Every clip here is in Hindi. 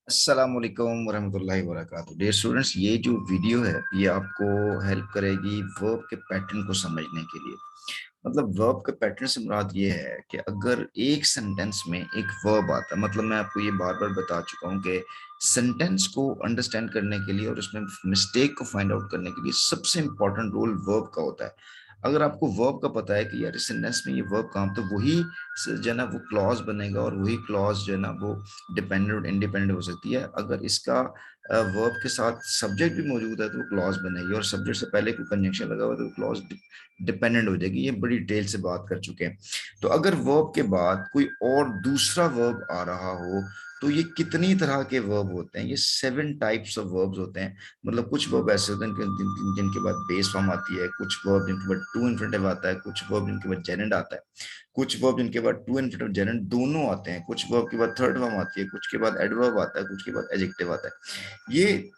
अस्सलाम वालेकुम वरहमतुल्लाहि वबरकातुहू। डियर स्टूडेंट्स, ये जो वीडियो है ये आपको हेल्प करेगी वर्ब के पैटर्न को समझने के लिए। मतलब वर्ब के पैटर्न से मुराद ये है कि अगर एक सेंटेंस में एक वर्ब आता है, मतलब मैं आपको ये बार बार बता चुका हूँ कि सेंटेंस को अंडरस्टैंड करने के लिए और उसमें मिस्टेक को फाइंड आउट करने के लिए सबसे इंपॉर्टेंट रोल वर्ब का होता है। अगर आपको वर्ब का पता है कि यार इस सेंटेंस में ये वर्ब काम, तो वही जो है ना वो क्लॉज बनेगा और वही क्लॉज जो है ना वो डिपेंडेंट और इंडिपेंडेंट हो सकती है। अगर इसका वर्ब के साथ सब्जेक्ट भी मौजूद है तो वो क्लॉज बनेगी, और सब्जेक्ट से पहले कोई कंजंक्शन लगा हुआ तो क्लॉज डिपेंडेंट हो जाएगी। ये बड़ी डिटेल से बात कर चुके हैं। तो अगर वर्ब के बाद कोई और दूसरा वर्ब आ रहा हो तो ये कितनी तरह के वर्ब होते हैं? ये 7 टाइप्स ऑफ वर्ब्स होते हैं। मतलब कुछ वर्ब ऐसे होते हैं जिनके बाद बेस फॉर्म आती है, कुछ वर्ब जिनके बाद टू इन्फिनेटिव आता है, कुछ वर्ब जिनके बाद जेरेंड आता है, कुछ वर्ब जिनके बाद टू इन्फिनेटिव जेरेंड दोनों आते हैं, कुछ वर्ब के बाद थर्ड फॉर्म आती है, कुछ के बाद एडवर्ब आता है, कुछ के बाद एडजेक्टिव आता है। ये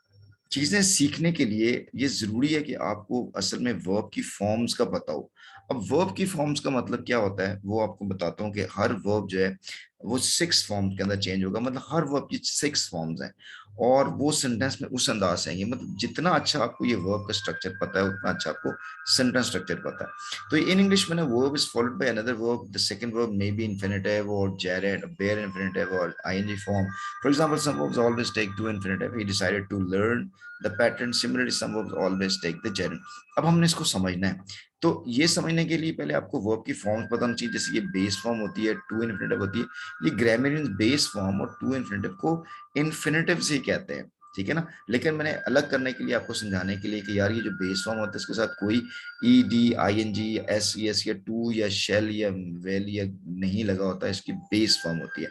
चीजें सीखने के लिए ये जरूरी है कि आपको असल में वर्ब की फॉर्म्स का पता हो। अब वर्ब की फॉर्म्स का मतलब क्या होता है वो आपको बताता हूँ कि हर वर्ब जो है वो 6 फॉर्म के अंदर चेंज होगा। मतलब हर वर्ब की 6 फॉर्म्स हैं और वो सेंटेंस में उस अंदाज से आएंगे। मतलब जितना अच्छा आपको ये वर्ब का स्ट्रक्चर पता है उतना अच्छा आपको सेंटेंस स्ट्रक्चर पता है। तो इन इंग्लिश में ना verb is followed by another verb, the second verb may be infinitive और जेरेड, बेयर इंफिनिटिव और ING form. For example, some verbs always take two infinitive. He decided to learn the pattern. Similarly, some verbs always take the gerund. अब हमने इसको समझना है। तो ये समझने के लिए पहले आपको वर्ब की फॉर्म्स पता होनी चाहिए। जैसे ये बेस फॉर्म होती है, टू इन्फिनेटिव होती है। ये ग्रामरियन बेस फॉर्म और टू इन्फिनेटिव को इन्फिनेटिव से ही कहते हैं, ठीक है ना। लेकिन मैंने अलग करने के लिए आपको समझाने के लिए कि यार ये जो बेस फॉर्म होता है इसके साथ कोई E D I N G S S या टू या शेल या वेल या नहीं लगा होता है, इसकी बेस फॉर्म होती है।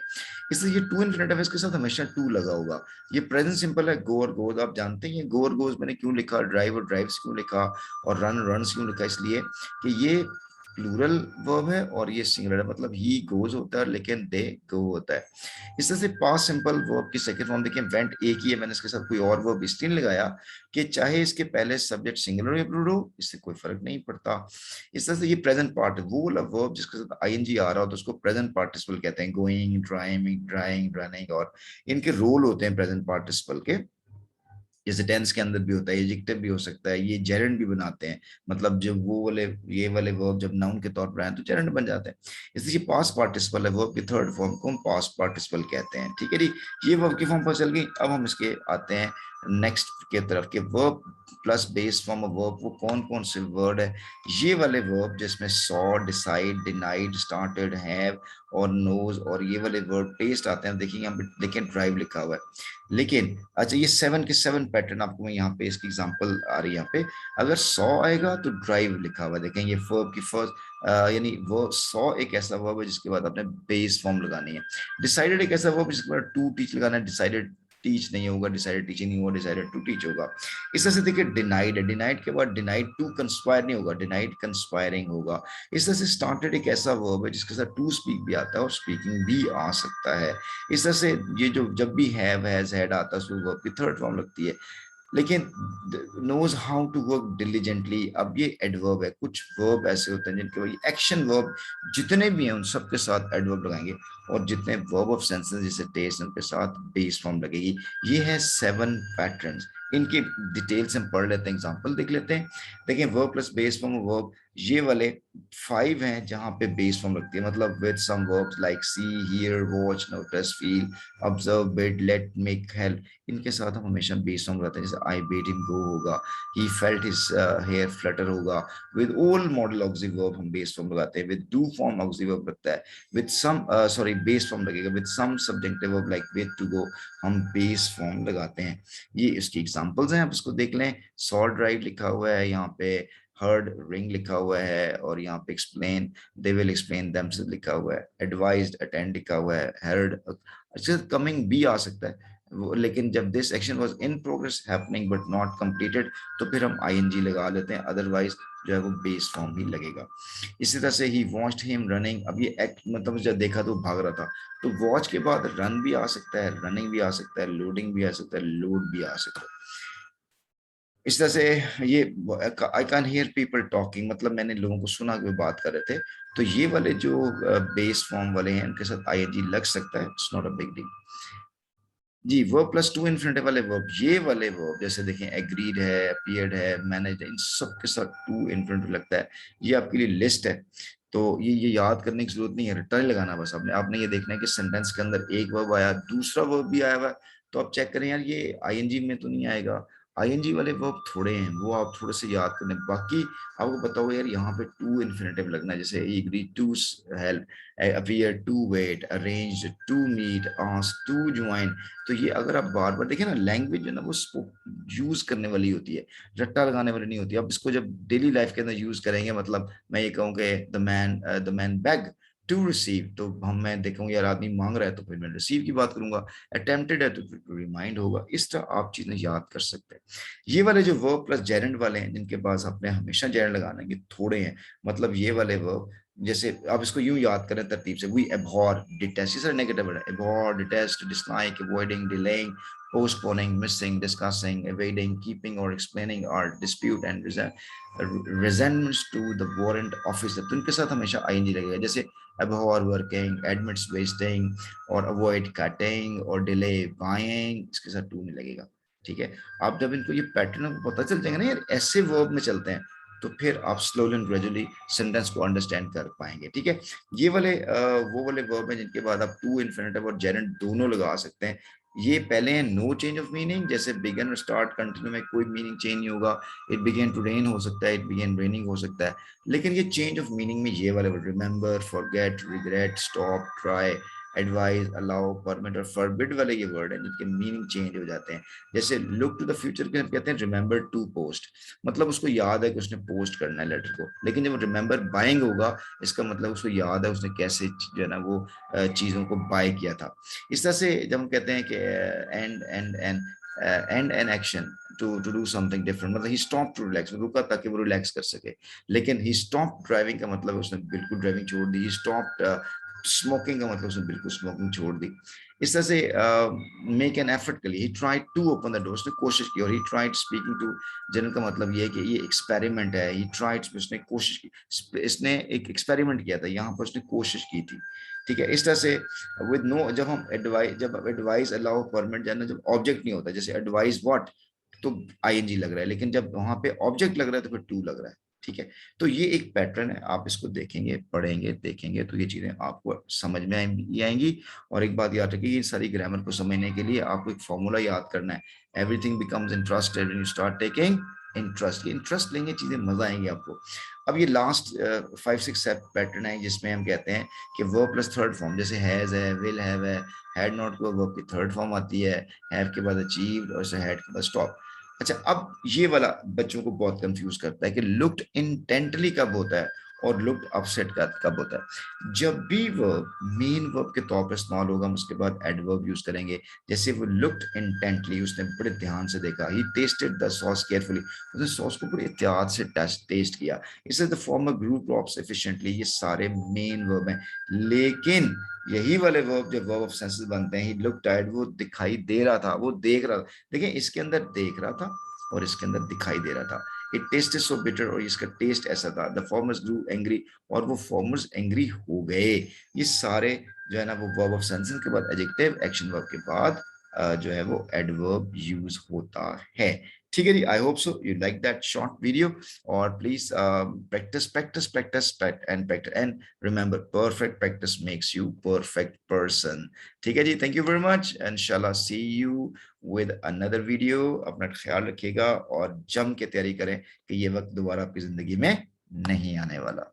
इसलिए ये टू इन्फिनेटिव इसके साथ हमेशा टू लगा होगा। ये प्रेजेंट सिंपल है, गो और गोज, आप जानते हैं गो और गोज मैंने क्यों लिखा, ड्राइव और ड्राइव्स क्यों लिखा, और रन रन्स क्यों लिखा, इसलिए कि ये प्लूरल वर्ब है और ये सिंगुलर है। मतलब ही गोज होता है लेकिन दे गो होता है। इस तरह से पास्ट सिंपल वर्ब की सेकंड फॉर्म देखिए, वेंट एक ही है, मैंने इसके साथ कोई और वर्ब इसलिए नहीं लगाया कि चाहे इसके पहले सब्जेक्ट सिंगुलर या प्लूरल हो, इससे कोई फर्क नहीं पड़ता। इस तरह से ये प्रेजेंट पार्ट है, वो वाला वर्ब जिसके साथ आईएनजी आ रहा हो तो उसको प्रेजेंट पार्टिसिपल कहते हैं। गोइंग, ड्राइविंग, ड्राइंग, रनिंग, और इनके रोल होते हैं प्रेजेंट पार्टिसिपल के। जैसे टेंस के अंदर भी होता है, एडजेक्टिव भी हो सकता है, ये जेरेंड भी बनाते हैं। मतलब जब वो वाले ये वाले वर्ब जब नाउन के तौर पर आए तो जेरेंड बन जाते हैं। इसलिए पास्ट पार्टिसिपल है, वर्ब की थर्ड फॉर्म को हम पास्ट पार्टिसिपल कहते हैं, ठीक है जी। ये वर्ब की फॉर्म पर चल गई। अब हम इसके आते हैं नेक्स्ट के तरफ के verb plus base form of verb वो कौन कौन से वर्ड है। ये वाले वर्ब जिसमें saw, decide, denied, started, have और नोज और ये वाले वर्ड टेस्ट आते हैं। देखिए यहाँ पे लेकिन ड्राइव लिखा हुआ है। लेकिन अच्छा, ये 7 के 7 पैटर्न आपको मैं यहाँ पे इसकी एग्जांपल आ रही है यहाँ पे। अगर सॉ आएगा तो ड्राइव लिखा हुआ है। देखें ये वर्ब की फर्स्ट यानी वो सॉ एक ऐसा वर्ब है जिसके बाद आपने बेस फॉर्म लगानी है। डिसाइडेड एक ऐसा वर्ब जिसके बाद टू टीच लगाना है। डिसाइडेड टीच नहीं होगा, डिसाइडेड टीचिंग नहीं होगा, डिसाइडेड टू टीच होगा। इस तरह से देखिए डिनाइड है, डिनाइड के बाद डिनाइड टू कंस्पायर नहीं होगा, डिनाइड कंस्पायरिंग होगा। इस तरह से स्टार्टेड एक ऐसा वर्ब है जिसके साथ टू स्पीक भी आता है और स्पीकिंग भी आ सकता है। इस तरह से ये जो जब भी हैज हैड आता है उसको वर्ब की थर्ड फॉर्म लगती है। लेकिन knows how to work diligently, अब ये एडवर्ब है। कुछ वर्ब ऐसे होते हैं जिनके वही एक्शन वर्ब जितने भी हैं उन सब के साथ एडवर्ब लगाएंगे, और जितने वर्ब ऑफ सेंसेस जैसे टेस्ट उनके साथ बेस फॉर्म लगेगी। ये है 7 पैटर्न्स। इनकी डिटेल से हम पढ़ लेते हैं, एग्जांपल देख लेते हैं। देखिए verb plus base form verb, ये वाले 5 हैं जहां पे बेस फॉर्म लगती है। मतलब with some verbs like see, hear, watch, notice, feel, observe, bid, let, make, help, इनके साथ हम हमेशा बेस फॉर्म लगाते हैं। जैसे आई बेड हिम गो होगा, he felt his hair flutter होगा। With all modal auxiliary verb हम बेस फॉर्म लगाते हैं। With do form auxiliary verb लगता है। With some sorry base form लगेगा। With some subjective verb like with, to go, हम बेस फॉर्म लगाते हैं। ये इसकी एग्जांपल्स हैं, आप इसको देख लें। सॉ ड्राइव लिखा हुआ है यहाँ पे, हर्ड रिंग लिखा हुआ है, और यहाँ पे explain, they will explain themselves लिखा हुआ है। एडवाइज्ड, अटेंड लिखा हुआ है। हेard, अच्छा कमिंग भी आ सकता है लेकिन जब this action was in progress happening but not completed तो फिर हम आईएनजी लगा लेते हैं, अदरवाइज जो है वो बेस फॉर्म ही लगेगा। इसी तरह से ही वॉच्ड हिम रनिंग, अब ये एक्ट मतलब जब देखा तो भाग रहा था, तो वॉच के बाद रन भी आ सकता है, रनिंग भी आ सकता है, लोडिंग भी आ सकता है, लोड भी आ सकता है। इस तरह से ये I can hear people talking, मतलब मैंने लोगों को सुना कि वो बात कर रहे थे। तो ये वाले जो बेस फॉर्म वाले हैं उनके साथ आईएनजी लग सकता है, it's not a big deal. जी, वर्ब प्लस टू इन्फिनेटिव वाले वर्ब, ये वाले वर्ब जैसे देखें एग्रीड है, अपीयर्ड है, मैनेज्ड है, इन सब के साथ टू इन्फिनेटिव लगता है। ये आपके लिए लिस्ट है, तो ये याद करने की जरूरत नहीं है, रट्टा नहीं लगाना बस आपने आपने ये देखना है कि सेंटेंस के अंदर एक वर्ब आया, दूसरा वर्ब भी आया हुआ है, तो आप चेक करें यार ये आईएनजी में तो नहीं आएगा। आईएनजी वाले वर्ब थोड़े हैं, वो आप थोड़े से याद करें, बाकी आपको पता होगा यार यहाँ पे टू इन्फिनेटिव लगना है, जैसे agree to help, appear to wait, arranged to meet, asked to join। तो ये अगर आप बार बार देखें ना, लैंग्वेज जो है ना वो यूज करने वाली होती है, रट्टा लगाने वाली नहीं होती। अब इसको जब डेली लाइफ के अंदर यूज करेंगे, मतलब मैं ये कहूँ कि the man beg to receive, तो हम मैं देखूंगा यार आदमी मांग रहा है तो फिर मैं रिसीव की बात करूंगा, अटेम्प्टेड है तो फिर टू रिमाइंड होगा। इस तरह आप चीजें याद कर सकते हैं। ये वाले जो वर्ब प्लस जेरेंड वाले हैं, जिनके पास आपने हमेशा जेरेंड लगाना है, ये थोड़े हैं। मतलब ये वाले वर्ब, जैसे आप इसको यूं याद करें तरतीब से, वी एबहॉर डिटेस्ट, ये सारे नेगेटिव है, abhor detest dislike avoiding delaying postponing, missing, discussing, evading, keeping or explaining our dispute and resentments to the warrant officer। तो इनके साथ हमेशा आईएनजी लगेगा, जैसे abhor working, admits wasting और avoid cutting और delay buying, इसके साथ टू नहीं लगेगा। ठीक है, आप जब इनको ये पैटर्न पता चल जाएगा ना यार ऐसे वर्ब में चलते हैं, तो फिर आप स्लोली एंड ग्रेजुअली सेंटेंस को अंडरस्टैंड कर पाएंगे। ठीक है, ये वाले वो वाले वर्ब हैं जिनके बाद आप टू इन्फिनेटिव और जेरेंट दोनों लगा सकते हैं। ये पहले है नो चेंज ऑफ मीनिंग, जैसे बिगन और स्टार्ट कंटिन्यू में कोई मीनिंग चेंज नहीं होगा। इट बिगेन टू रेन हो सकता है, इट बिगेन रेनिंग हो सकता है, लेकिन ये चेंज ऑफ मीनिंग में ये वाले word, remember, forget, regret, stop, try, advise, allow, permit और फॉरबिड वाले ये वर्ड हैं जिनके मीनिंग चेंज हो जाते हैं। जैसे लुक टू द फ्यूचर के हम कहते हैं रिमेंबर टू पोस्ट, मतलब उसको याद है कि उसने पोस्ट करना है लेटर को, लेकिन जब रिमेंबर बाइंग होगा, इसका मतलब उसको याद है उसने कैसे जो है ना वो चीजों को बाय किया था। इस तरह से जब हम कहते हैं कि and an action to do something different, मतलब ही स्टॉप टू रिलैक्स, रुका ताकि वो रिलैक्स कर सके। लेकिन ही स्टॉप ड्राइविंग का मतलब उसने बिल्कुल ड्राइविंग छोड़ दी। ही स्टॉप स्मोकिंग का मतलब उसने बिल्कुल स्मोकिंग छोड़ दी। इस तरह से मेक एन एफर्ट के लिए he tried to open the door, उसने कोशिश की, और he tried speaking to general का मतलब ये है कि ये एक्सपेरिमेंट है। ही ट्राइड, उसने कोशिश की, इसने एक एक्सपेरिमेंट किया था, यहाँ पर उसने कोशिश की थी। ठीक है, इस तरह से विद नो, जब एडवाइस अलाउ परमिट जाना, जब ऑब्जेक्ट नहीं होता, जैसे एडवाइस व्हाट, तो आईएनजी लग रहा है, लेकिन जब वहां पे ऑब्जेक्ट लग रहा है तो फिर टू लग रहा है। ठीक है, तो ये एक पैटर्न है, आप इसको देखेंगे, पढ़ेंगे, देखेंगे तो ये चीजें आपको समझ में आएंगी। और एक बात याद रखिए, ये सारी ग्रामर को समझने के लिए आपको एक फॉर्मूला याद करना है, everything becomes interested when you start taking interest. Interest लेंगे चीजें मजा आएंगी आपको। अब ये लास्ट 5-6 पैटर्न है जिसमें हम कहते हैं कि वर्ब प्लस थर्ड फॉर्म, जैसे हैज है, विल हैव है, हैड नॉट को वर्ब की थर्ड फॉर्म आती है, हैव के बाद अचीव्ड और हैड के बाद स्टॉप। अच्छा, अब ये वाला बच्चों को बहुत कंफ्यूज करता है कि लुक्ड इंटेंटली कब होता है और लुक्ड अपसेट कब होता है। जब भी वर्ब मेन वर्ब के तौर पर इस्तेमाल होगा, हम उसके बाद एडवर्ब यूज करेंगे। जैसे वो लुक्ड इंटेंटली, उसने बड़े ध्यान से देखा, he tasted the sauce carefully, उसने सॉस को बड़े एहतियात से टेस्ट किया। इसे the farmer grew crops efficiently, ये सारे मेन वर्ब हैं। लेकिन यही वाले वर्ब जब वर्ब ऑफ सेंसेस बनते हैं, ही लुक टायर्ड, वो दिखाई दे रहा था, वो देख रहा था। देखिए, इसके अंदर देख रहा था और इसके अंदर दिखाई दे रहा था। It taste is so bitter, और इसका टेस्ट ऐसा था। द फॉर्मर्स ग्रू एंग्री, और वो फॉर्मर्स एंग्री हो गए। ये सारे जो है ना वो वर्ब ऑफ सेंसेस के बाद एडजेक्टिव, एक्शन वर्ब के बाद जो है वो एडवर्ब यूज होता है। ठीक है जी, I hope so you like that short video. और please practice practice practice and practice and remember, perfect practice makes you perfect person. ठीक है जी, थैंक यू वेरी मच, इंशाल्लाह see you with another video. अपना ख्याल रखिएगा और जम के तैयारी करें कि ये वक्त दोबारा आपकी जिंदगी में नहीं आने वाला।